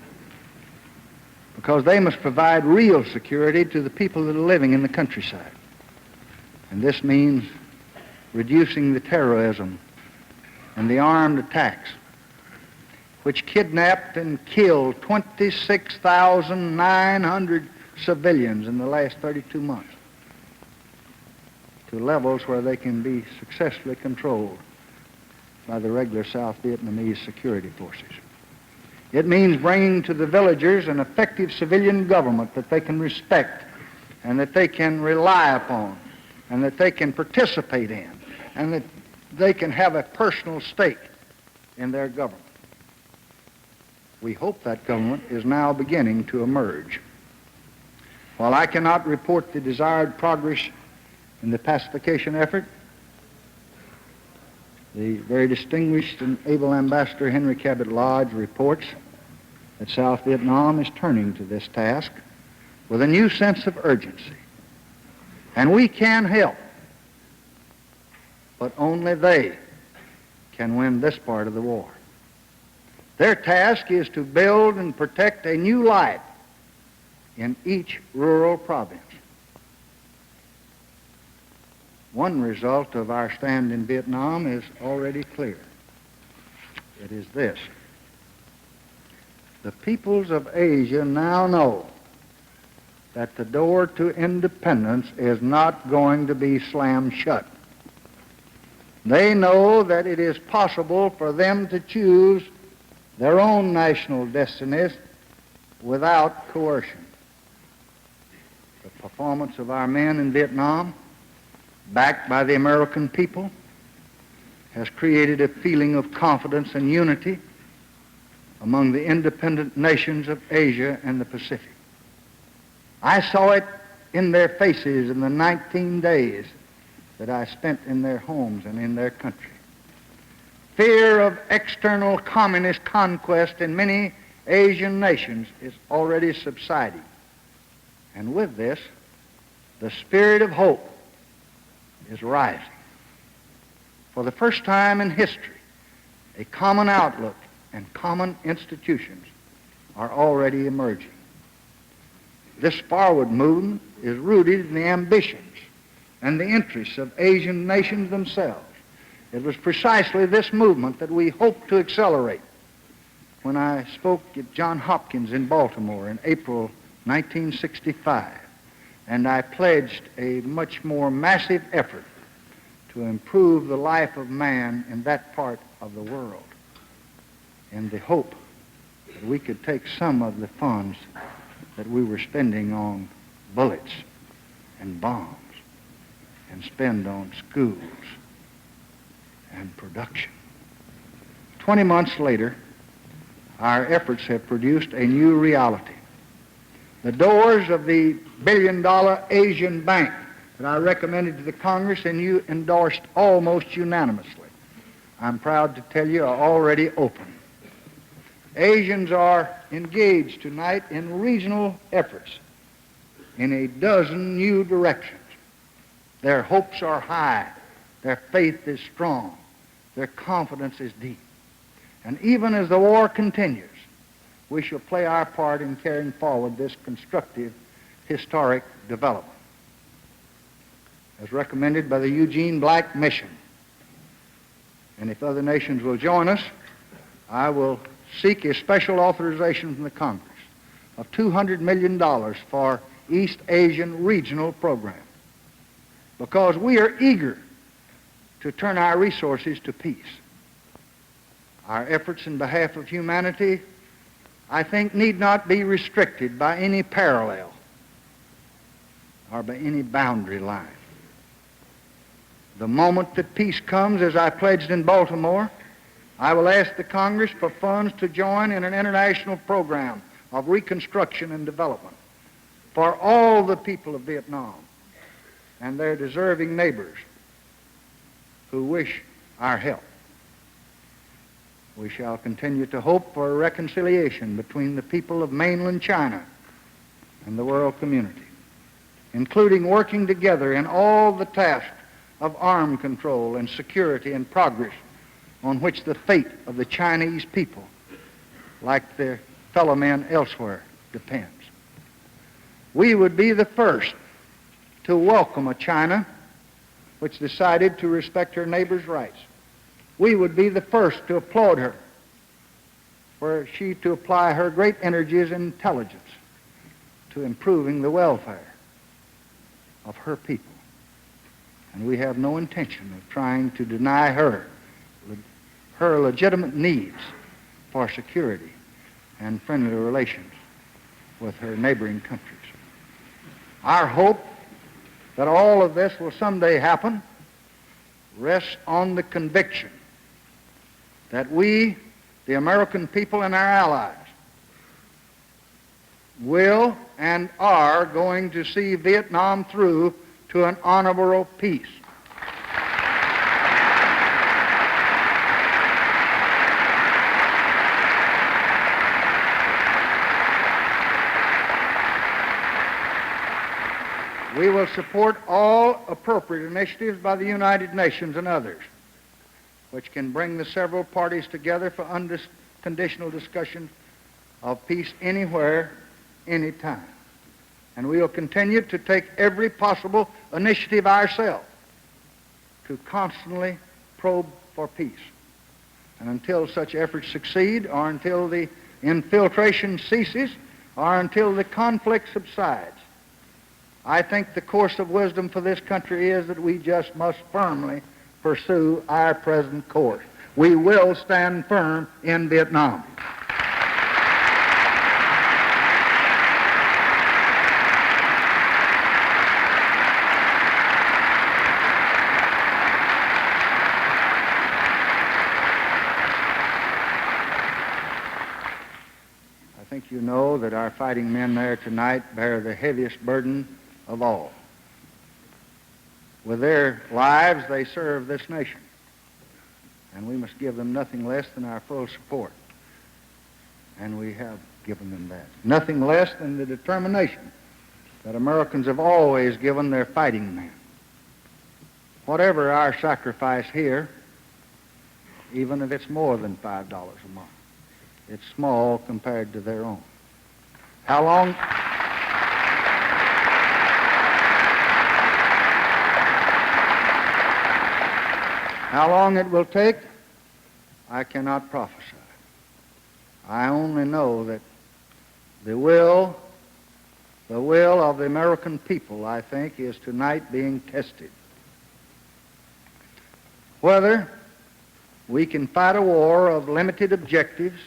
[SPEAKER 5] because they must provide real security to the people that are living in the countryside. And this means reducing the terrorism and the armed attacks which kidnapped and killed 26,900 civilians in the last 32 months to levels where they can be successfully controlled by the regular South Vietnamese security forces. It means bringing to the villagers an effective civilian government that they can respect and that they can rely upon and that they can participate in and that they can have a personal stake in their government. We hope that government is now beginning to emerge. While I cannot report the desired progress in the pacification effort, the very distinguished and able Ambassador Henry Cabot Lodge reports that South Vietnam is turning to this task with a new sense of urgency. And we can help, but only they can win this part of the war. Their task is to build and protect a new life in each rural province. One result of our stand in Vietnam is already clear. It is this: the peoples of Asia now know that the door to independence is not going to be slammed shut. They know that it is possible for them to choose their own national destinies without coercion. The performance of our men in Vietnam, backed by the American people, has created a feeling of confidence and unity among the independent nations of Asia and the Pacific. I saw it in their faces in the 19 days that I spent in their homes and in their country. Fear of external communist conquest in many Asian nations is already subsiding. And with this, the spirit of hope is rising. For the first time in history, a common outlook and common institutions are already emerging. This forward movement is rooted in the ambitions and the interests of Asian nations themselves. It was precisely this movement that we hoped to accelerate when I spoke at Johns Hopkins in Baltimore in April 1965, and I pledged a much more massive effort to improve the life of man in that part of the world, in the hope that we could take some of the funds that we were spending on bullets and bombs and spend on schools and production. 20 months later, our efforts have produced a new reality. The doors of the billion-dollar Asian Bank that I recommended to the Congress and you endorsed almost unanimously, I'm proud to tell you, are already open. Asians are engaged tonight in regional efforts in a dozen new directions. Their hopes are high, their faith is strong, their confidence is deep. And even as the war continues, we shall play our part in carrying forward this constructive, historic development. As recommended by the Eugene Black Mission, and if other nations will join us, I will seek a special authorization from the Congress of $200 million for East Asian regional program, because we are eager to turn our resources to peace. Our efforts in behalf of humanity, I think, need not be restricted by any parallel or by any boundary line. The moment that peace comes, as I pledged in Baltimore, I will ask the Congress for funds to join in an international program of reconstruction and development for all the people of Vietnam and their deserving neighbors who wish our help. We shall continue to hope for a reconciliation between the people of mainland China and the world community, including working together in all the tasks of arms control and security and progress on which the fate of the Chinese people, like their fellow men elsewhere, depends. we would be the first to welcome a China which decided to respect her neighbor's rights. We would be the first to applaud her were she to apply her great energies and intelligence to improving the welfare of her people. And we have no intention of trying to deny her legitimate needs for security and friendly relations with her neighboring countries. Our hope that all of this will someday happen rests on the conviction that we, the American people and our allies, will and are going to see Vietnam through to an honorable peace. We will support all appropriate initiatives by the United Nations and others which can bring the several parties together for unconditional discussion of peace anywhere, anytime. And we will continue to take every possible initiative ourselves to constantly probe for peace. And until such efforts succeed, or until the infiltration ceases, or until the conflict subsides, I think the course of wisdom for this country is that we just must firmly pursue our present course. We will stand firm in Vietnam. I think you know that our fighting men there tonight bear the heaviest burden of all. With their lives, they serve this nation, and we must give them nothing less than our full support. And we have given them that. Nothing less than the determination that Americans have always given their fighting men. Whatever our sacrifice here, even if it's more than $5 a month, it's small compared to their own. How long it will take, I cannot prophesy. I only know that the will of the American people, I think, is tonight being tested. Whether we can fight a war of limited objectives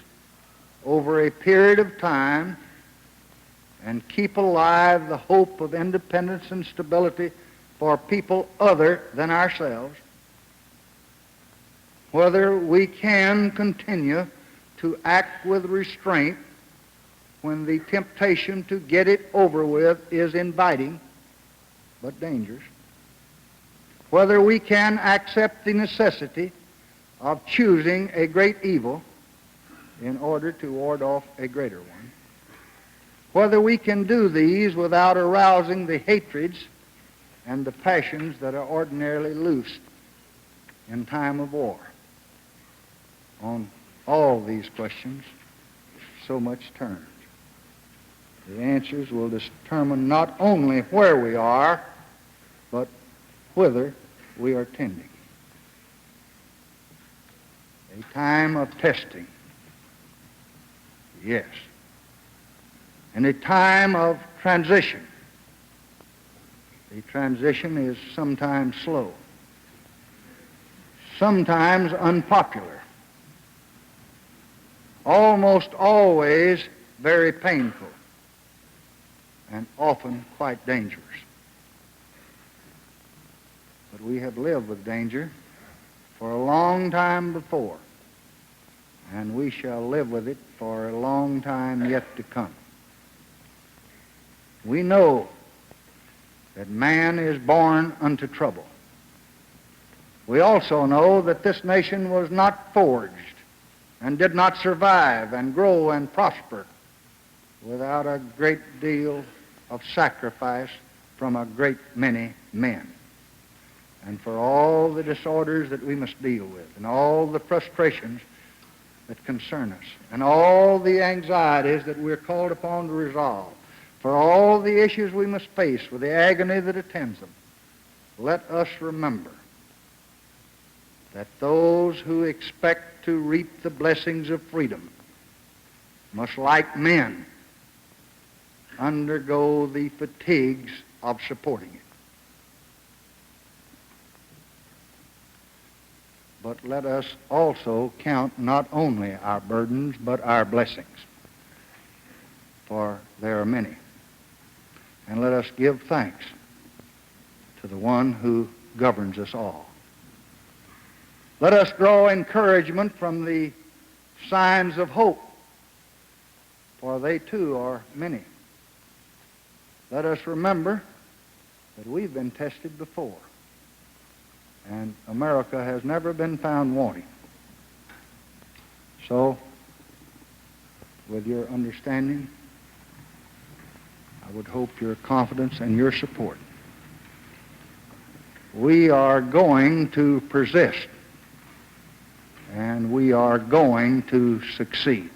[SPEAKER 5] over a period of time and keep alive the hope of independence and stability for people other than ourselves, whether we can continue to act with restraint when the temptation to get it over with is inviting but dangerous, whether we can accept the necessity of choosing a great evil in order to ward off a greater one, whether we can do these without arousing the hatreds and the passions that are ordinarily loosed in time of war. On all these questions, so much turns. The answers will determine not only where we are, but whither we are tending. A time of testing, yes. And a time of transition. The transition is sometimes slow, sometimes unpopular, almost always very painful, and often quite dangerous. But we have lived with danger for a long time before, and we shall live with it for a long time yet to come. We know that man is born unto trouble. We also know that this nation was not forged and did not survive and grow and prosper without a great deal of sacrifice from a great many men. And for all the disorders that we must deal with, and all the frustrations that concern us, and all the anxieties that we're called upon to resolve, for all the issues we must face with the agony that attends them, let us remember that those who expect to reap the blessings of freedom must, like men, undergo the fatigues of supporting it. But let us also count not only our burdens, but our blessings, for there are many. And let us give thanks to the one who governs us all. Let us draw encouragement from the signs of hope, for they too are many. Let us remember that we've been tested before, and America has never been found wanting. So, with your understanding, I would hope your confidence and your support. We are going to persist, and we are going to succeed.